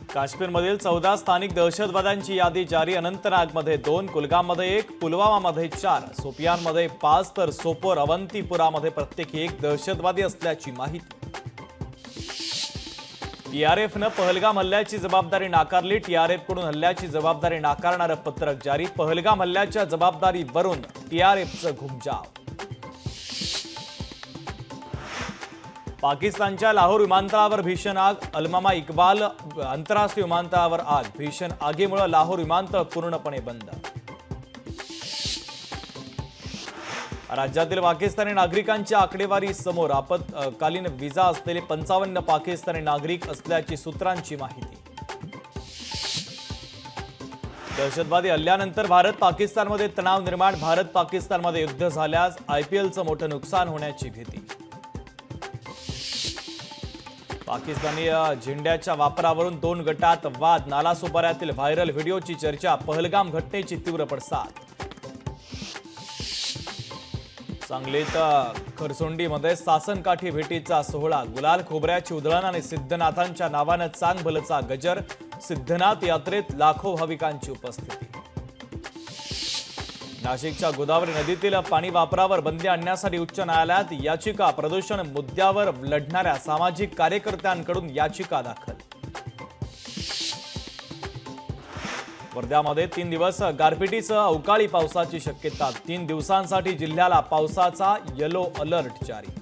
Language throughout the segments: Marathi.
काश्मीरमधील 14 स्थानिक दहशतवाद्यांची यादी जारी। अनंतनागमध्ये 2, कुलगाममध्ये 1, पुलवामामध्ये 4, सोपियानमध्ये 5 तर सोपोर अवंतीपुरामध्ये प्रत्येकी 1 दहशतवादी असल्याची माहिती। टीआरएफनं पहलगाम हल्ल्याची जबाबदारी नाकारली। टीआरएफकडून हल्ल्याची जबाबदारी नाकारणारं पत्रक जारी। पहलगाम हल्ल्याच्या जबाबदारीवरून टीआरएफचं घुमजाव। पाकिस्तानच्या लाहोर विमानतळावर भीषण आग। अलमामा इक्बाल आंतरराष्ट्रीय विमानतळावर आग। भीषण आगीमुळे लाहोर विमानतळ पूर्णपणे बंद। राज्यातील पाकिस्तानी नागरिकांची आकडेवारी समोर। आपत्कालीन व्हिसा असलेले 55 पाकिस्तानी नागरिक असल्याची सूत्रांची माहिती। दहशतवादी हल्ल्यानंतर भारत पाकिस्तानमध्ये तणाव निर्माण। भारत पाकिस्तानमध्ये युद्ध झाल्यास आयपीएलचं मोठं नुकसान होण्याची भीती। पाकिस्तानी झेंड्याच्या वापरावरून 2 गटात वाद। नालासोपाऱ्यातील व्हायरल व्हिडिओची चर्चा। पहलगाम घटनेची तीव्र पडसाद। सांगलीत खरसोंडीमध्ये सासनकाठी भेटीचा सोहळा। गुलाल खोबऱ्याची उधळण आणि सिद्धनाथांच्या नावानं चांगभलचा गजर। सिद्धनाथ यात्रेत लाखो भाविकांची उपस्थिती। नाशिकच्या गोदावरी नदीतील पाणी वापरावर बंदी आणण्यासाठी उच्च न्यायालयात याचिका। प्रदूषण मुद्द्यावर लढणाऱ्या सामाजिक कार्यकर्त्यांकडून याचिका दाखल। वर्ध्यामध्ये 3 दिवस गारपिटीसह अवकाळी पावसाची शक्यता। 3 दिवसांसाठी जिल्ह्याला पावसाचा येलो अलर्ट जारी।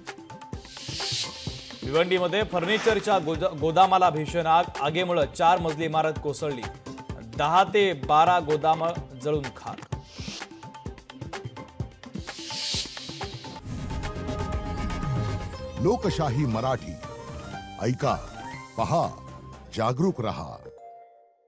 भिवंडीमध्ये फर्निचरच्या गोदामाला भीषण आग। आगीमुळे 4 मजली इमारत कोसळली। 10 ते 12 गोदाम जळून खाक। लोकशाही मराठी ऐका, पहा, जागरूक रहा।